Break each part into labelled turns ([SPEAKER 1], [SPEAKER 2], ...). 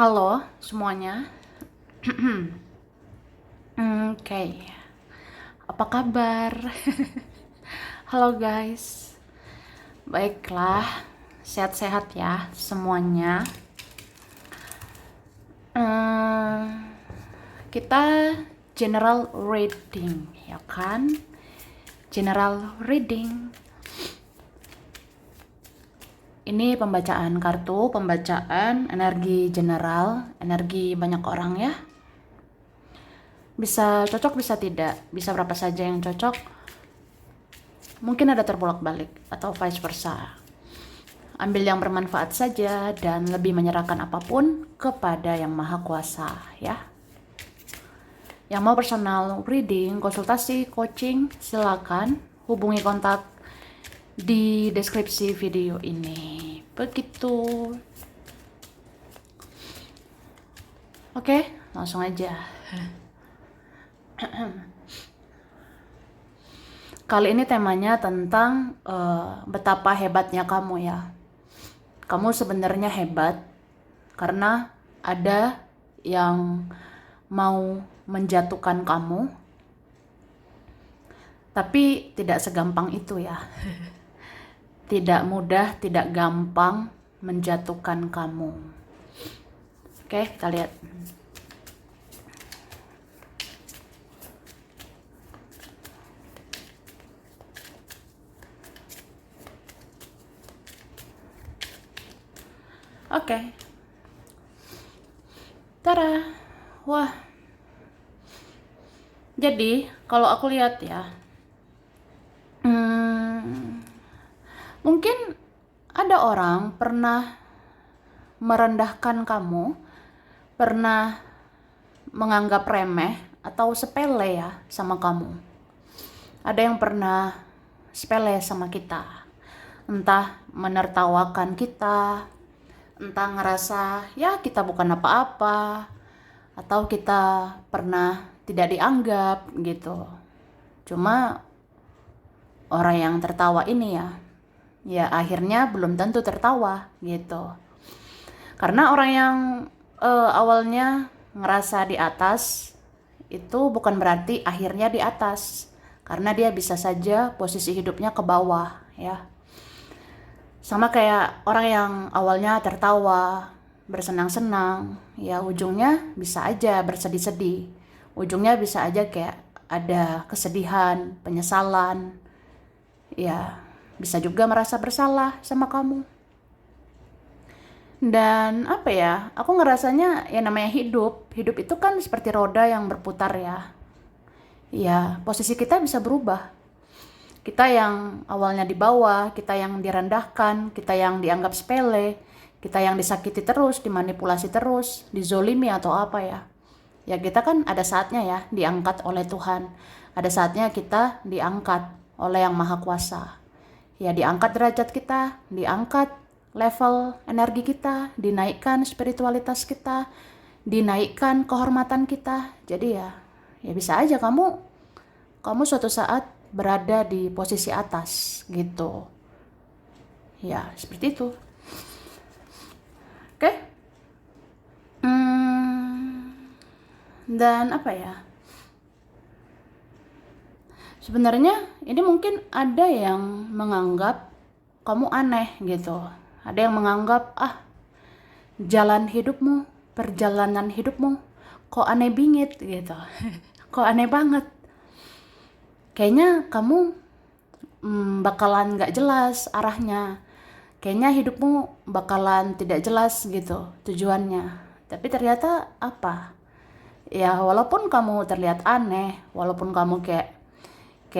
[SPEAKER 1] Halo semuanya. Oke, apa kabar? Halo guys. Baiklah, sehat-sehat ya semuanya. Hmm, kita general reading, ya kan? General reading. Ini pembacaan kartu, pembacaan energi general, energi banyak orang ya. Bisa cocok, bisa tidak, bisa berapa saja yang cocok. Mungkin ada terbolak-balik atau vice versa. Ambil yang bermanfaat saja dan lebih menyerahkan apapun kepada Yang Maha Kuasa ya. Yang mau personal reading, konsultasi, coaching, silakan hubungi kontak di deskripsi video ini. Begitu. Oke, langsung aja. Kali ini temanya tentang betapa hebatnya kamu ya. Kamu sebenarnya hebat karena ada yang mau menjatuhkan kamu, tapi tidak segampang itu ya. Tidak mudah, tidak gampang menjatuhkan kamu. Oke, kita lihat. Oke. Tara. Wah. Jadi, kalau aku lihat ya, mungkin ada orang pernah merendahkan kamu, pernah menganggap remeh atau sepele ya sama kamu. Ada yang pernah sepele sama kita. Entah menertawakan kita, entah ngerasa ya kita bukan apa-apa, atau kita pernah tidak dianggap gitu. Cuma orang yang tertawa ini ya akhirnya belum tentu tertawa gitu. Karena orang yang awalnya ngerasa di atas itu bukan berarti akhirnya di atas, karena dia bisa saja posisi hidupnya ke bawah ya. Sama kayak orang yang awalnya tertawa, bersenang-senang, ya ujungnya bisa aja bersedih-sedih. Ujungnya bisa aja kayak ada kesedihan, penyesalan. Ya, bisa juga merasa bersalah sama kamu. Dan apa ya, aku ngerasanya ya namanya hidup. Hidup itu kan seperti roda yang berputar ya. Ya, posisi kita bisa berubah. Kita yang awalnya di bawah, kita yang direndahkan, kita yang dianggap sepele, kita yang disakiti terus, dimanipulasi terus, dizolimi atau apa ya. Ya kita kan ada saatnya ya diangkat oleh Tuhan. Ada saatnya kita diangkat oleh Yang Maha Kuasa. Ya diangkat derajat kita, diangkat level energi kita, dinaikkan spiritualitas kita, dinaikkan kehormatan kita. Jadi ya bisa aja kamu suatu saat berada di posisi atas gitu. Ya, seperti itu. Oke? Dan apa ya? Sebenarnya ini mungkin ada yang menganggap kamu aneh gitu. Ada yang menganggap jalan hidupmu, perjalanan hidupmu kok aneh bingit gitu. Kok aneh banget. Kayaknya kamu bakalan gak jelas arahnya. Kayaknya hidupmu bakalan tidak jelas gitu tujuannya. Tapi ternyata apa? Ya walaupun kamu terlihat aneh, walaupun kamu kayak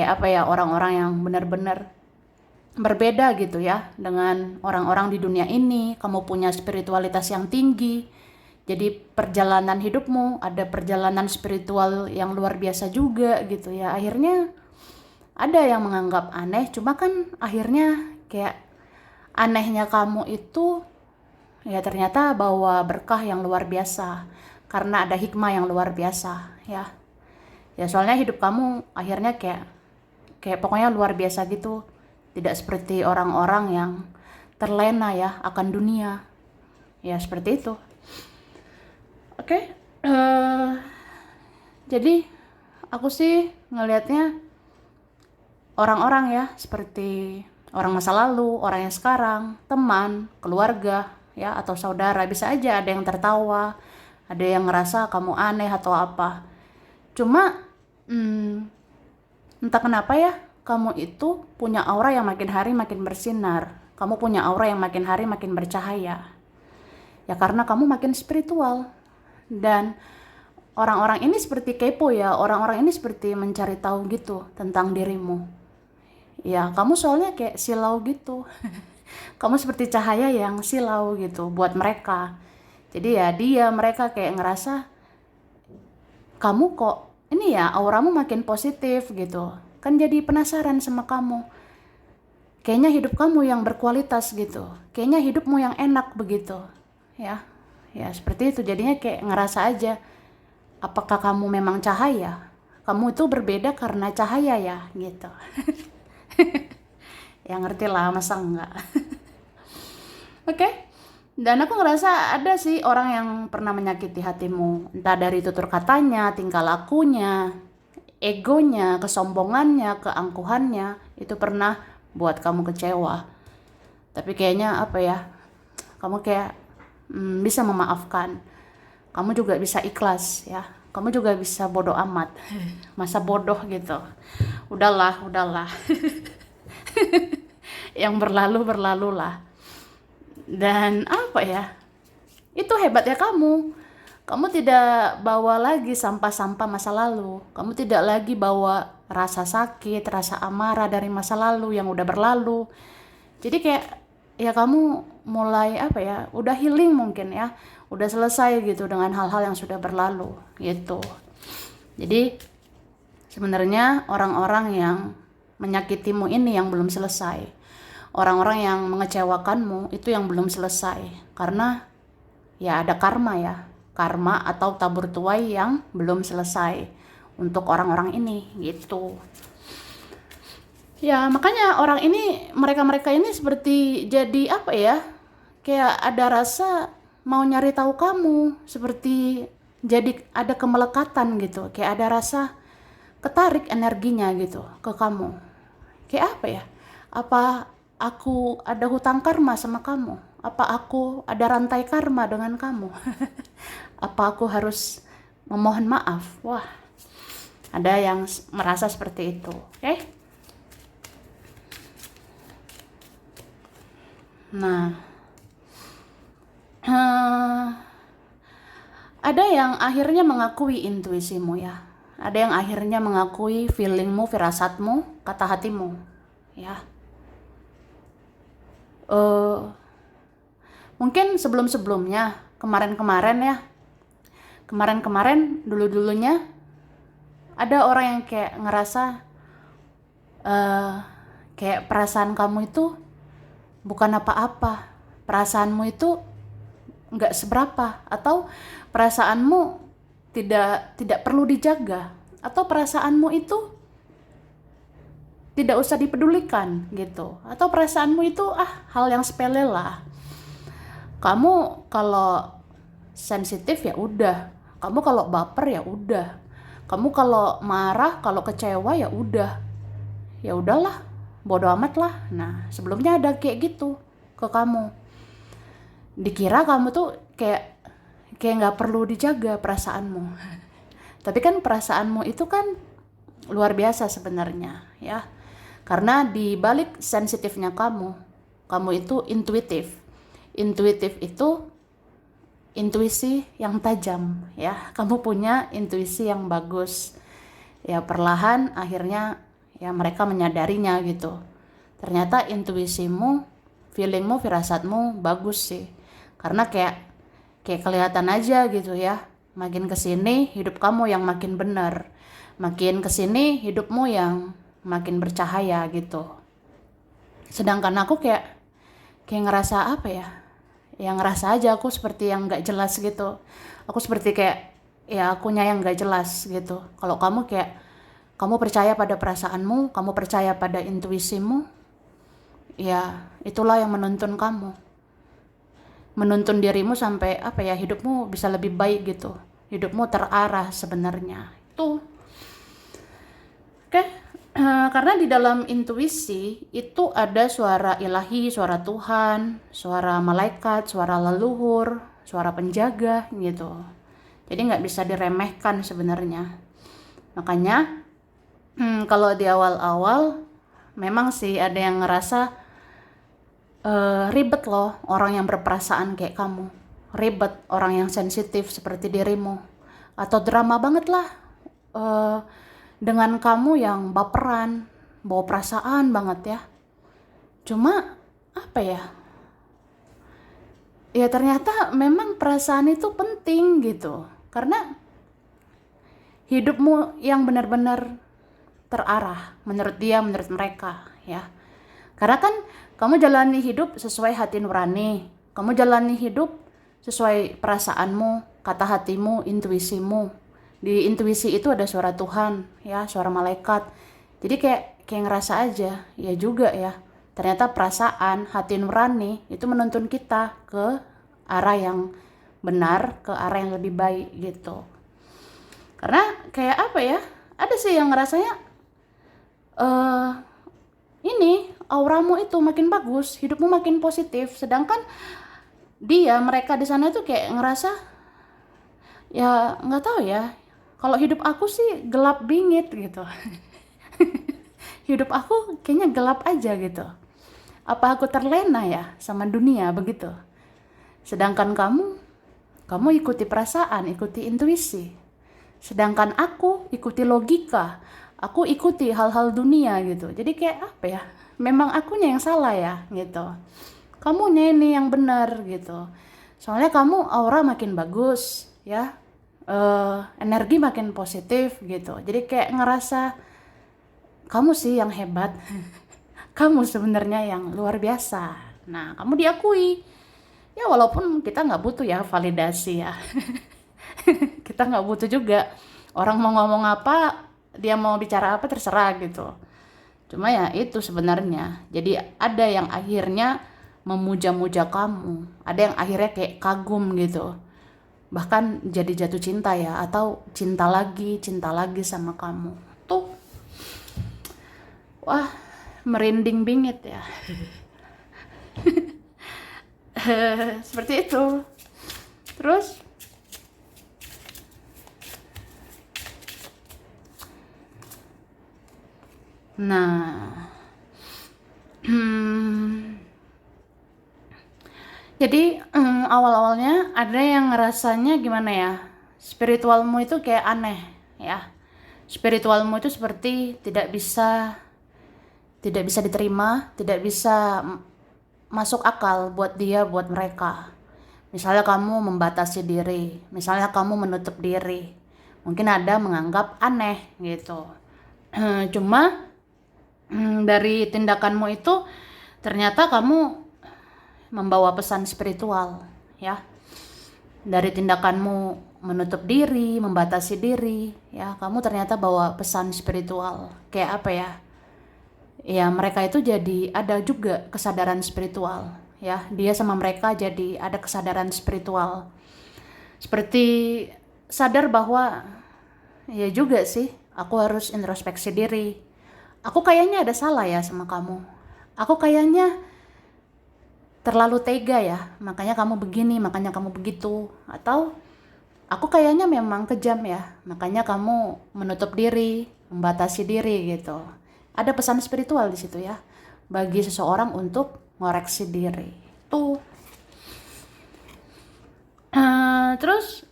[SPEAKER 1] apa ya, orang-orang yang benar-benar berbeda gitu ya dengan orang-orang di dunia ini, kamu punya spiritualitas yang tinggi. Jadi perjalanan hidupmu ada perjalanan spiritual yang luar biasa juga gitu ya. Akhirnya ada yang menganggap aneh, cuma kan akhirnya kayak anehnya kamu itu ya ternyata bawa berkah yang luar biasa karena ada hikmah yang luar biasa ya. Ya soalnya hidup kamu akhirnya kayak pokoknya luar biasa gitu. Tidak seperti orang-orang yang terlena ya akan dunia. Ya seperti itu. Oke, eh, jadi aku sih ngelihatnya orang-orang ya seperti orang masa lalu, orang yang sekarang, teman, keluarga, ya atau saudara bisa aja ada yang tertawa, ada yang ngerasa kamu aneh atau apa. Cuma entah kenapa ya, kamu itu punya aura yang makin hari makin bersinar. Kamu punya aura yang makin hari makin bercahaya. Ya karena kamu makin spiritual. Dan orang-orang ini seperti kepo ya, orang-orang ini seperti mencari tahu gitu tentang dirimu. Ya, kamu soalnya kayak silau gitu. Kamu seperti cahaya yang silau gitu buat mereka. Jadi ya mereka kayak ngerasa kamu kok ini ya auramu makin positif gitu. Kan jadi penasaran sama kamu. Kayaknya hidup kamu yang berkualitas gitu. Kayaknya hidupmu yang enak begitu. Ya. Ya, seperti itu. Jadinya kayak ngerasa aja apakah kamu memang cahaya? Kamu itu berbeda karena cahaya ya gitu. Ya ngerti lah, masa enggak. Oke. Dan aku ngerasa ada sih orang yang pernah menyakiti hatimu, entah dari tutur katanya, tingkah lakunya, egonya, kesombongannya, keangkuhannya, itu pernah buat kamu kecewa. Tapi kayaknya apa ya, kamu kayak bisa memaafkan. Kamu juga bisa ikhlas ya. Kamu juga bisa bodoh amat. Masa bodoh gitu. Udahlah, udahlah. Yang berlalu berlalulah. Dan apa ya? Itu hebatnya kamu. Kamu tidak bawa lagi sampah-sampah masa lalu. Kamu tidak lagi bawa rasa sakit, rasa amarah dari masa lalu yang udah berlalu. Jadi kayak ya kamu mulai apa ya? Udah healing mungkin ya. Udah selesai gitu dengan hal-hal yang sudah berlalu gitu. Jadi sebenarnya orang-orang yang menyakitimu ini yang belum selesai. Orang-orang yang mengecewakanmu itu yang belum selesai. Karena ya ada karma ya. Karma atau tabur tuai yang belum selesai untuk orang-orang ini gitu. Ya makanya orang ini, mereka-mereka ini seperti jadi apa ya, kayak ada rasa mau nyari tahu kamu, seperti jadi ada kemelekatan gitu, kayak ada rasa ketarik energinya gitu ke kamu. Kayak apa ya, apa aku ada hutang karma sama kamu, apa aku ada rantai karma dengan kamu. Apa aku harus memohon maaf. Wah, ada yang merasa seperti itu. Oke. Nah, ada yang akhirnya mengakui intuisimu ya. Ada yang akhirnya mengakui feelingmu, firasatmu, kata hatimu. Ya. Mungkin sebelum-sebelumnya, kemarin-kemarin ya. Kemarin-kemarin, dulu-dulunya ada orang yang kayak ngerasa kayak perasaan kamu itu bukan apa-apa. Perasaanmu itu nggak seberapa, atau perasaanmu tidak perlu dijaga, atau perasaanmu itu tidak usah dipedulikan gitu, atau perasaanmu itu hal yang sepele lah. Kamu kalau sensitif ya udah, kamu kalau baper ya udah, kamu kalau marah, kalau kecewa ya udahlah, bodo amat lah. Nah sebelumnya ada kayak gitu ke kamu, dikira kamu tuh kayak nggak perlu dijaga perasaanmu. Tapi kan perasaanmu itu kan luar biasa sebenarnya ya, karena di balik sensitifnya kamu itu intuitif. Intuitif itu intuisi yang tajam ya, kamu punya intuisi yang bagus ya. Perlahan akhirnya ya mereka menyadarinya gitu, ternyata intuisimu, feelingmu, firasatmu bagus sih. Karena kayak kelihatan aja gitu ya, makin kesini hidup kamu yang makin benar, makin kesini hidupmu yang makin bercahaya gitu. Sedangkan aku kayak ngerasa apa ya, yang ngerasa aja aku seperti yang gak jelas gitu. Aku seperti kayak ya akunya yang gak jelas gitu. Kalau kamu kayak kamu percaya pada perasaanmu, kamu percaya pada intuisimu, ya itulah yang menuntun kamu. menuntun dirimu sampai apa ya, hidupmu bisa lebih baik gitu, hidupmu terarah sebenarnya itu. Oke. Karena di dalam intuisi itu ada suara ilahi, suara Tuhan, suara malaikat, suara leluhur, suara penjaga gitu. Jadi nggak bisa diremehkan sebenarnya. Makanya kalau di awal-awal memang sih ada yang ngerasa ribet loh orang yang berperasaan kayak kamu. Ribet orang yang sensitif seperti dirimu. Atau drama banget lah dengan kamu yang baperan, bawa perasaan banget ya. Cuma apa ya? Ya ternyata memang perasaan itu penting gitu. Karena hidupmu yang benar-benar terarah menurut dia, menurut mereka ya. Karena kan kamu jalani hidup sesuai hati nurani. Kamu jalani hidup sesuai perasaanmu, kata hatimu, intuisimu. Di intuisi itu ada suara Tuhan, ya, suara malaikat. Jadi kayak ngerasa aja, ya juga ya. Ternyata perasaan, hati nurani itu menuntun kita ke arah yang benar, ke arah yang lebih baik gitu. Karena kayak apa ya? Ada sih yang ngerasanya ini auramu itu makin bagus, hidupmu makin positif, sedangkan mereka di sana tuh kayak ngerasa ya nggak tahu ya, kalau hidup aku sih gelap bingit gitu. Hidup aku kayaknya gelap aja gitu. Apa aku terlena ya sama dunia begitu? Sedangkan kamu ikuti perasaan, ikuti intuisi. Sedangkan aku ikuti logika, aku ikuti hal-hal dunia gitu. Jadi kayak apa ya? Memang akunya yang salah ya gitu. Kamunya ini yang benar gitu. Soalnya kamu aura makin bagus ya. Energi makin positif gitu. Jadi kayak ngerasa kamu sih yang hebat. Kamu sebenarnya yang luar biasa. Nah, kamu diakui. Ya walaupun kita nggak butuh ya validasi ya. Kita nggak butuh juga. Orang mau ngomong apa, dia mau bicara apa terserah gitu. Cuma ya itu sebenarnya. Jadi ada yang akhirnya memuja-muja kamu. Ada yang akhirnya kayak kagum gitu. Bahkan jadi jatuh cinta ya, atau cinta lagi sama kamu. Tuh. Wah, merinding bingit ya. Seperti itu. Terus nah jadi awal-awalnya ada yang ngerasanya gimana ya, spiritualmu itu kayak aneh ya. Spiritualmu itu seperti tidak bisa diterima, tidak bisa masuk akal buat dia, buat mereka. Misalnya kamu membatasi diri, misalnya kamu menutup diri, mungkin ada menganggap aneh gitu. Cuma dari tindakanmu itu ternyata kamu membawa pesan spiritual ya. Dari tindakanmu menutup diri, membatasi diri ya, kamu ternyata bawa pesan spiritual. Kayak apa ya? Ya mereka itu jadi ada juga kesadaran spiritual ya. Dia sama mereka jadi ada kesadaran spiritual. Seperti sadar bahwa ya juga sih, aku harus introspeksi diri. Aku kayaknya ada salah ya sama kamu. Aku kayaknya terlalu tega ya, makanya kamu begini, makanya kamu begitu. Atau aku kayaknya memang kejam ya, makanya kamu menutup diri, membatasi diri gitu. Ada pesan spiritual di situ ya, bagi seseorang untuk ngoreksi diri. Tuh. Terus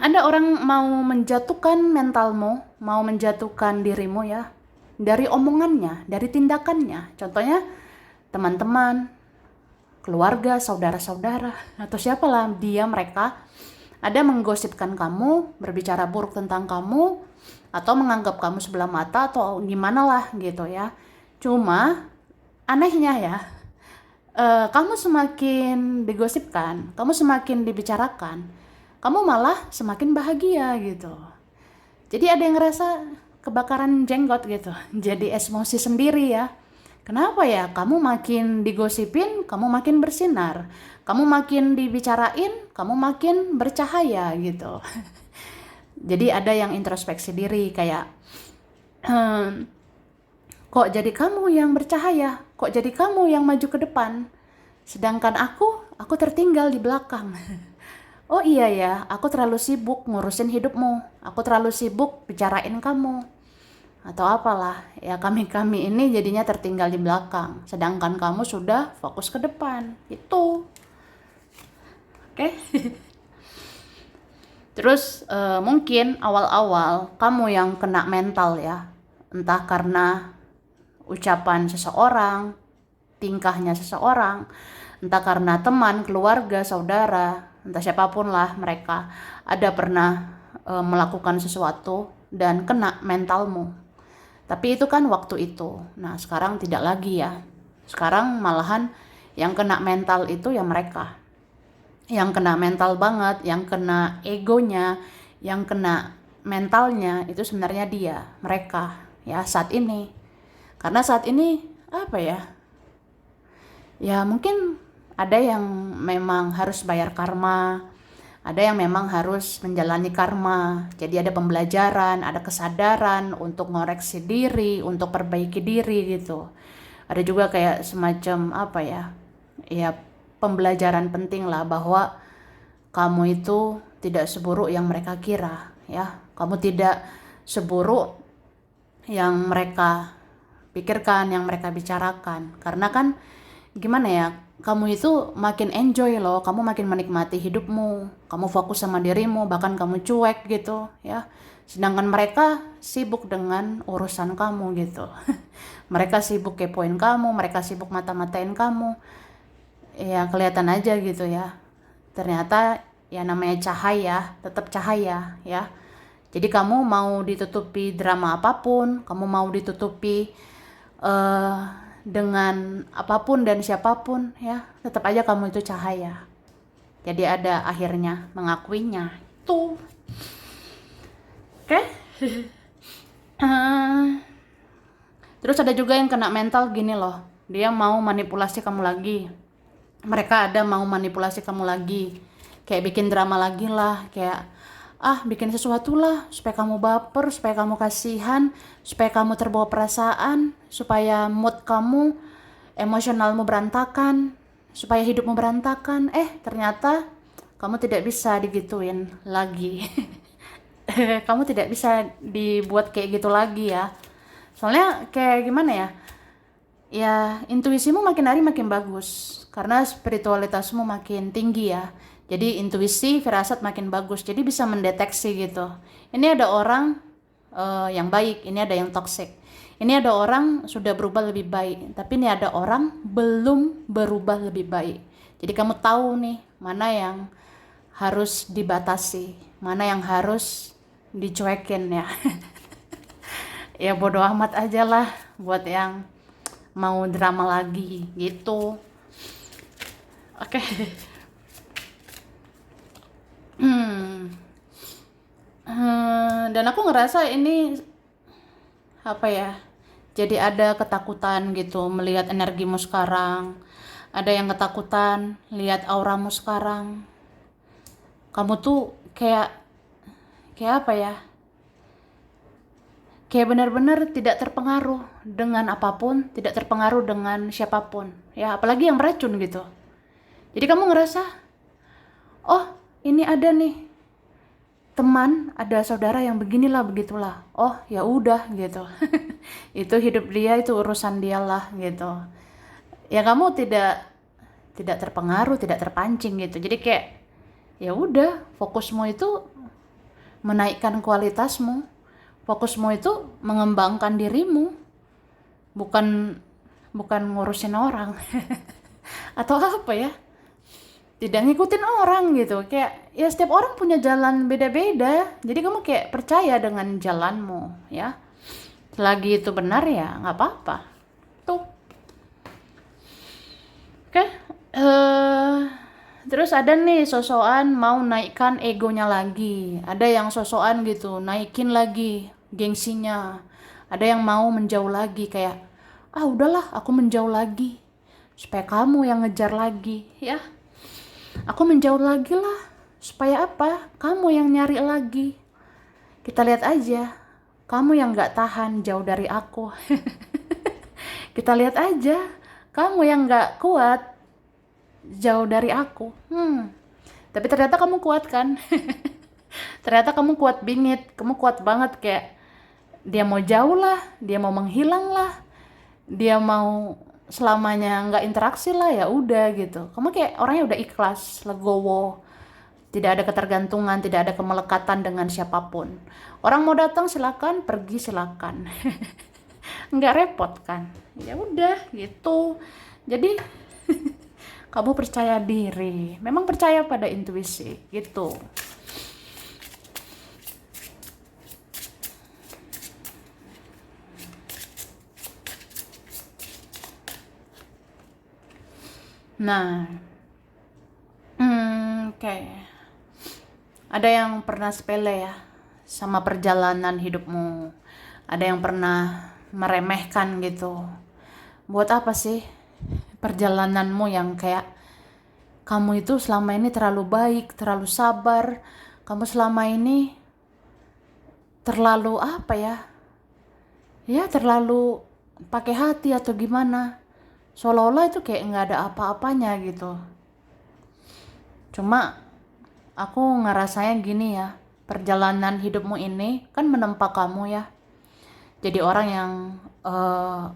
[SPEAKER 1] ada orang mau menjatuhkan mentalmu, mau menjatuhkan dirimu ya, dari omongannya, dari tindakannya. Contohnya teman-teman, keluarga, saudara-saudara, atau siapalah mereka ada menggosipkan kamu, berbicara buruk tentang kamu, atau menganggap kamu sebelah mata, atau gimana lah gitu ya. Cuma anehnya ya, kamu semakin digosipkan, kamu semakin dibicarakan, kamu malah semakin bahagia gitu. Jadi ada yang ngerasa kebakaran jenggot gitu, jadi emosi sendiri ya. Kenapa ya? Kamu makin digosipin, kamu makin bersinar. Kamu makin dibicarain, kamu makin bercahaya gitu. Jadi ada yang introspeksi diri kayak, "Hmm, kok jadi kamu yang bercahaya? Kok jadi kamu yang maju ke depan? Sedangkan aku tertinggal di belakang." Oh iya ya, aku terlalu sibuk ngurusin hidupmu. Aku terlalu sibuk bicarain kamu. Atau apalah, ya kami-kami ini jadinya tertinggal di belakang. Sedangkan kamu sudah fokus ke depan. Itu. Oke. Terus mungkin awal-awal kamu yang kena mental ya. Entah karena ucapan seseorang, tingkahnya seseorang, entah karena teman, keluarga, saudara, entah siapapun lah mereka ada pernah melakukan sesuatu dan kena mentalmu. Tapi itu kan waktu itu. Nah, sekarang tidak lagi ya. Sekarang malahan yang kena mental itu ya mereka. Yang kena mental banget, yang kena egonya, yang kena mentalnya itu sebenarnya dia, mereka ya saat ini. Karena saat ini apa ya? Ya mungkin ada yang memang harus bayar karma, ada yang memang harus menjalani karma. Jadi ada pembelajaran, ada kesadaran untuk ngoreksi diri, untuk perbaiki diri gitu. Ada juga kayak semacam apa ya? Ya pembelajaran penting lah bahwa kamu itu tidak seburuk yang mereka kira ya. Kamu tidak seburuk yang mereka pikirkan, yang mereka bicarakan. Karena kan gimana ya, kamu itu makin enjoy loh, kamu makin menikmati hidupmu, kamu fokus sama dirimu, bahkan kamu cuek gitu ya. Sedangkan mereka sibuk dengan urusan kamu gitu. Mereka sibuk kepoin kamu, mereka sibuk mata-matain kamu. Ya kelihatan aja gitu ya. Ternyata ya namanya cahaya, tetap cahaya ya. Jadi kamu mau ditutupi drama apapun, kamu mau ditutupi eh dengan apapun dan siapapun ya, tetap aja kamu itu cahaya. Jadi ada akhirnya mengakuinya. Tuh. Oke. Terus ada juga yang kena mental gini loh. Dia mau manipulasi kamu lagi. Mereka ada mau manipulasi kamu lagi. Kayak bikin drama lagi lah, kayak bikin sesuatu lah supaya kamu baper, supaya kamu kasihan, supaya kamu terbawa perasaan, supaya mood kamu, emosionalmu berantakan, supaya hidupmu berantakan. Ternyata kamu tidak bisa digituin lagi. Kamu tidak bisa dibuat kayak gitu lagi ya. Soalnya kayak gimana ya? Ya, intuisimu makin hari makin bagus karena spiritualitasmu makin tinggi ya. Jadi intuisi, firasat makin bagus. Jadi bisa mendeteksi gitu. Ini ada orang yang baik, ini ada yang toksik. Ini ada orang sudah berubah lebih baik, tapi ini ada orang belum berubah lebih baik. Jadi kamu tahu nih mana yang harus dibatasi, mana yang harus dicuekin ya. Ya bodo amat aja lah buat yang mau drama lagi gitu. Oke. Dan aku ngerasa ini apa ya, jadi ada ketakutan gitu melihat energimu sekarang, ada yang ketakutan lihat auramu sekarang. Kamu tuh kayak apa ya, kayak benar-benar tidak terpengaruh dengan apapun, tidak terpengaruh dengan siapapun ya, apalagi yang beracun gitu. Jadi kamu ngerasa, oh ini ada nih teman, ada saudara yang beginilah begitulah, oh ya udah gitu. Itu hidup dia, itu urusan dialah gitu. Ya kamu tidak terpengaruh, tidak terpancing gitu. Jadi kayak ya udah, fokusmu itu menaikkan kualitasmu, fokusmu itu mengembangkan dirimu, bukan ngurusin orang. Atau apa ya, tidak ngikutin orang gitu. Kayak ya setiap orang punya jalan beda-beda, jadi kamu kayak percaya dengan jalanmu ya, selagi itu benar ya nggak apa-apa tuh. Oke. Terus ada nih sosokan mau naikkan egonya lagi, ada yang sosokan gitu naikin lagi gengsinya, ada yang mau menjauh lagi kayak ah udahlah aku menjauh lagi supaya kamu yang ngejar lagi ya. Aku menjauh lagi lah supaya apa? Kamu yang nyari lagi. Kita lihat aja, kamu yang gak tahan jauh dari aku. Kita lihat aja, kamu yang gak kuat jauh dari aku. Tapi ternyata kamu kuat kan? Ternyata kamu kuat bingit, kamu kuat banget kayak dia mau jauh lah, dia mau menghilang lah, dia mau selamanya nggak interaksi lah, ya udah gitu. Kamu kayak orangnya udah ikhlas, legowo, tidak ada ketergantungan, tidak ada kemelekatan dengan siapapun. Orang mau datang silakan, pergi silakan. Nggak repot kan? Ya udah gitu. Jadi kamu percaya diri, memang percaya pada intuisi gitu. Nah, oke. Ada yang pernah sepele ya sama perjalanan hidupmu. Ada yang pernah meremehkan gitu. Buat apa sih perjalananmu yang kayak kamu itu selama ini terlalu baik, terlalu sabar. Kamu selama ini terlalu apa ya? Ya terlalu pakai hati atau gimana. Seolah-olah itu kayak nggak ada apa-apanya gitu. Cuma aku ngerasanya gini ya, perjalanan hidupmu ini kan menempa kamu ya. Jadi orang yang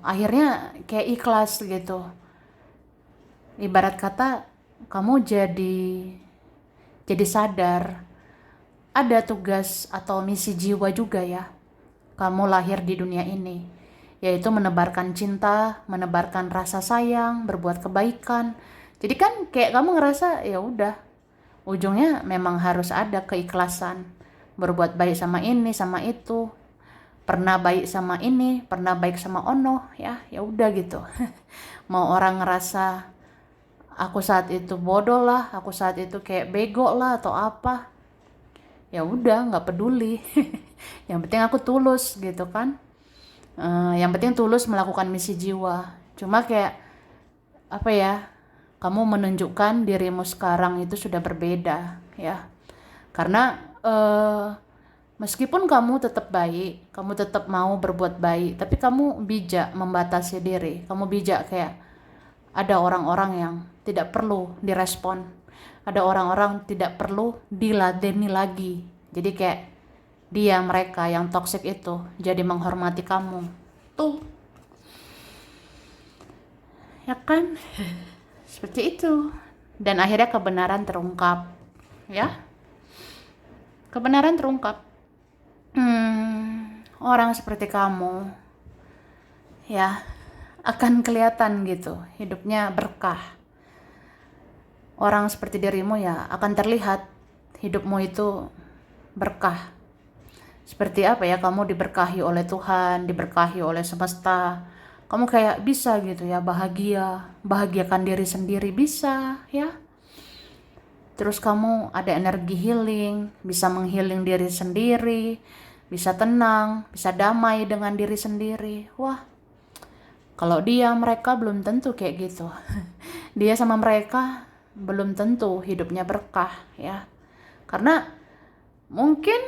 [SPEAKER 1] akhirnya kayak ikhlas gitu. Ibarat kata kamu jadi sadar ada tugas atau misi jiwa juga ya. Kamu lahir di dunia ini, yaitu menebarkan cinta, menebarkan rasa sayang, berbuat kebaikan. Jadi kan kayak kamu ngerasa ya udah, ujungnya memang harus ada keikhlasan, berbuat baik sama ini sama itu, pernah baik sama ini, pernah baik sama ono, ya udah gitu. Mau orang ngerasa aku saat itu bodoh lah, aku saat itu kayak bego lah atau apa, ya udah nggak peduli. Yang penting aku tulus gitu kan. Yang penting tulus melakukan misi jiwa. Cuma kayak apa ya, kamu menunjukkan dirimu sekarang itu sudah berbeda ya. Karena meskipun kamu tetap baik, kamu tetap mau berbuat baik, tapi kamu bijak membatasi diri. Kamu bijak kayak ada orang-orang yang tidak perlu direspon. Ada orang-orang tidak perlu diladeni lagi. Jadi kayak mereka yang toksik itu jadi menghormati kamu. Tuh. Ya kan? Seperti itu. Dan akhirnya kebenaran terungkap. Ya? Kebenaran terungkap. Orang seperti kamu ya akan kelihatan gitu, hidupnya berkah. Orang seperti dirimu ya akan terlihat hidupmu itu berkah. Seperti apa ya, kamu diberkahi oleh Tuhan, diberkahi oleh semesta. Kamu kayak bisa gitu ya bahagia, bahagiakan diri sendiri bisa ya. Terus kamu ada energi healing, bisa menghealing diri sendiri, bisa tenang, bisa damai dengan diri sendiri. Wah, kalau mereka belum tentu kayak gitu. Dia sama mereka belum tentu hidupnya berkah ya. Karena mungkin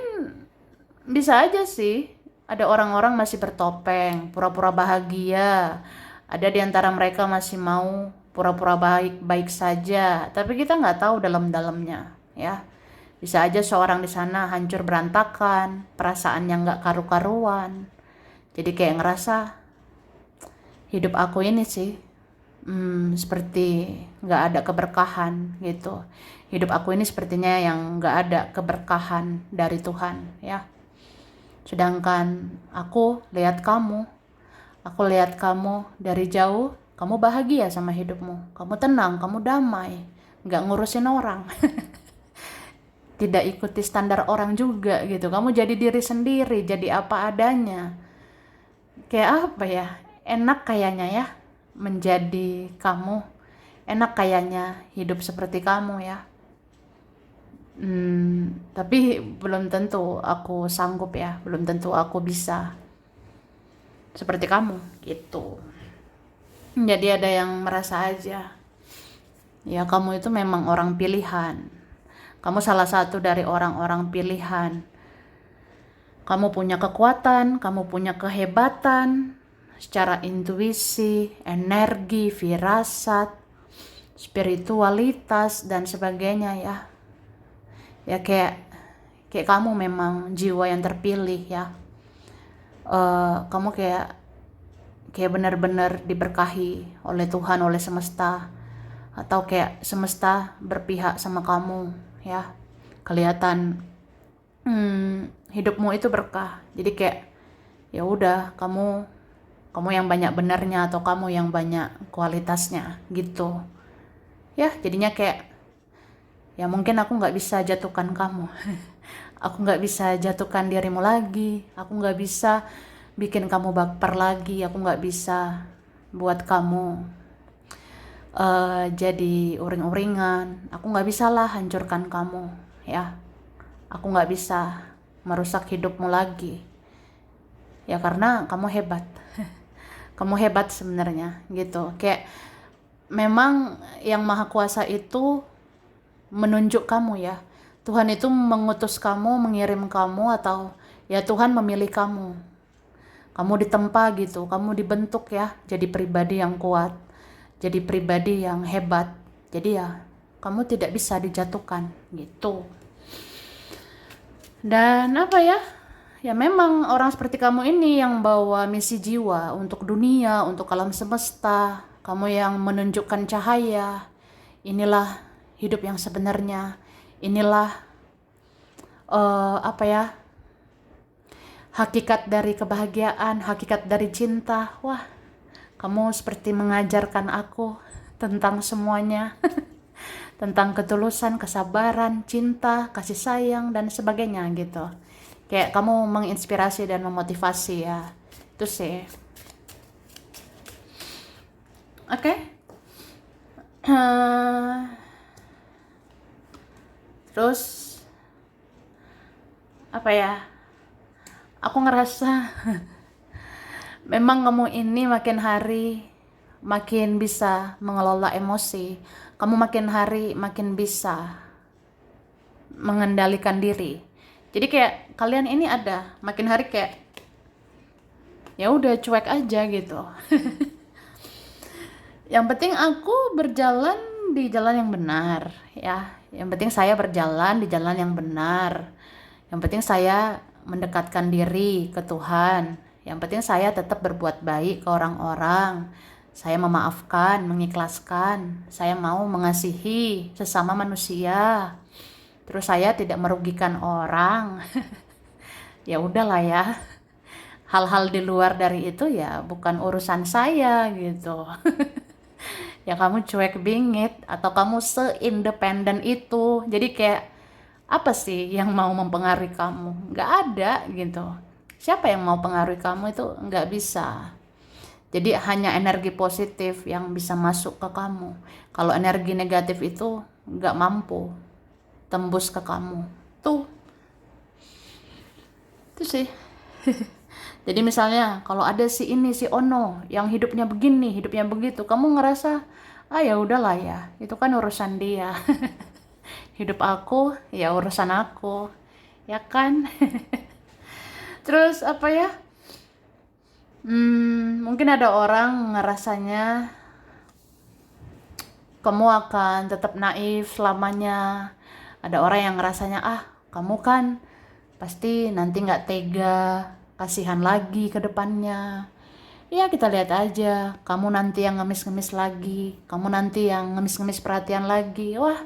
[SPEAKER 1] bisa aja sih ada orang-orang masih bertopeng, pura-pura bahagia. Ada di antara mereka masih mau pura-pura baik-baik saja, tapi kita nggak tahu dalam-dalamnya ya. Bisa aja seorang di sana hancur berantakan, perasaannya nggak karu-karuan. Jadi kayak ngerasa hidup aku ini sih seperti nggak ada keberkahan gitu. Hidup aku ini sepertinya yang nggak ada keberkahan dari Tuhan ya. Sedangkan aku lihat kamu dari jauh, kamu bahagia sama hidupmu, kamu tenang, kamu damai, nggak ngurusin orang. Tidak ikuti standar orang juga gitu. Kamu jadi diri sendiri, jadi apa adanya. Kayak apa ya, enak kayaknya ya menjadi kamu, enak kayaknya hidup seperti kamu ya. Tapi belum tentu aku sanggup ya, belum tentu aku bisa seperti kamu gitu. Jadi ada yang merasa aja, ya kamu itu memang orang pilihan. Kamu salah satu dari orang-orang pilihan. Kamu punya kekuatan, kamu punya kehebatan secara intuisi, energi, firasat, spiritualitas dan sebagainya ya. Ya kayak kamu memang jiwa yang terpilih ya. Kamu kayak benar-benar diberkahi oleh Tuhan, oleh semesta, atau kayak semesta berpihak sama kamu ya. Kelihatan hidupmu itu berkah. Jadi kayak ya udah, kamu yang banyak benarnya atau kamu yang banyak kualitasnya gitu ya. Jadinya kayak ya mungkin aku nggak bisa jatuhkan kamu. Aku nggak bisa jatuhkan dirimu lagi, aku nggak bisa bikin kamu baper lagi, aku nggak bisa buat kamu jadi uring-uringan, aku nggak bisa lah hancurkan kamu ya. Aku nggak bisa merusak hidupmu lagi ya, karena kamu hebat. Kamu hebat sebenarnya gitu. Kayak memang yang maha kuasa itu menunjuk kamu ya. Tuhan itu mengutus kamu, mengirim kamu, atau ya Tuhan memilih kamu. Kamu ditempa gitu, kamu dibentuk ya jadi pribadi yang kuat, jadi pribadi yang hebat. Jadi ya kamu tidak bisa dijatuhkan gitu. Dan apa ya? Ya memang orang seperti kamu ini yang bawa misi jiwa untuk dunia, untuk alam semesta. Kamu yang menunjukkan cahaya. Inilah hidup yang sebenarnya. Inilah apa ya? Hakikat dari kebahagiaan, hakikat dari cinta. Wah, kamu seperti mengajarkan aku tentang semuanya. Tentang ketulusan, kesabaran, cinta, kasih sayang, dan sebagainya gitu. Kayak kamu menginspirasi dan memotivasi ya. Itu sih. Oke. Terus apa ya? Aku ngerasa memang kamu ini makin hari makin bisa mengelola emosi. Kamu makin hari makin bisa mengendalikan diri. Jadi kayak kalian ini ada makin hari kayak ya udah cuek aja gitu. Yang penting aku berjalan di jalan yang benar ya. Yang penting saya berjalan di jalan yang benar. Yang penting saya mendekatkan diri ke Tuhan. Yang penting saya tetap berbuat baik ke orang-orang. Saya memaafkan, mengikhlaskan. Saya mau mengasihi sesama manusia. Terus saya tidak merugikan orang. Ya udahlah ya. Hal-hal di luar dari itu ya bukan urusan saya gitu. Ya kamu cuek bingit atau kamu seindependen itu. Jadi kayak apa sih yang mau mempengaruhi kamu? Nggak ada gitu. Siapa yang mau pengaruhi kamu itu nggak bisa. Jadi hanya energi positif yang bisa masuk ke kamu. Kalau energi negatif itu nggak mampu tembus ke kamu. Itu sih. Jadi misalnya kalau ada si ini si Ono yang hidupnya begini, hidupnya begitu, kamu ngerasa ah ya udahlah ya, itu kan urusan dia. Hidup aku ya urusan aku, ya kan? Terus apa ya? Mungkin ada orang ngerasanya kamu akan tetap naif selamanya. Ada orang yang ngerasanya kamu kan pasti nanti nggak tega, kasihan lagi ke depannya. Ya kita lihat aja, kamu nanti yang ngemis-ngemis lagi, kamu nanti yang ngemis-ngemis perhatian lagi. Wah,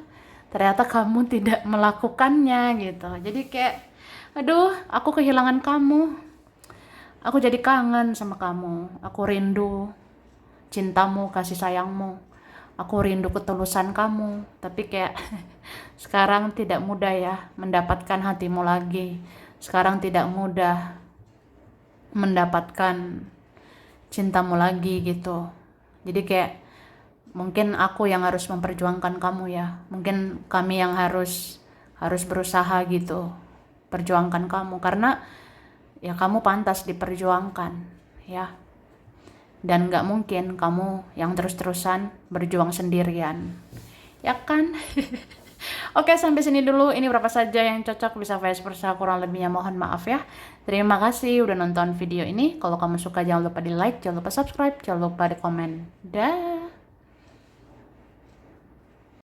[SPEAKER 1] ternyata kamu tidak melakukannya gitu. Jadi kayak, aduh, aku kehilangan kamu. Aku jadi kangen sama kamu. Aku rindu cintamu, kasih sayangmu. Aku rindu ketulusan kamu. Tapi kayak sekarang tidak mudah ya mendapatkan hatimu lagi. Sekarang tidak mudah mendapatkan cintamu lagi gitu. Jadi kayak mungkin aku yang harus memperjuangkan kamu ya. Mungkin kami yang harus berusaha gitu perjuangkan kamu, karena ya kamu pantas diperjuangkan ya. Dan nggak mungkin kamu yang terus-terusan berjuang sendirian. Ya kan? Oke, sampai sini dulu. Ini berapa saja yang cocok, bisa vice versa, kurang lebihnya mohon maaf ya. Terima kasih udah nonton video ini. Kalau kamu suka jangan lupa di like, jangan lupa subscribe, jangan lupa di komen. Dah.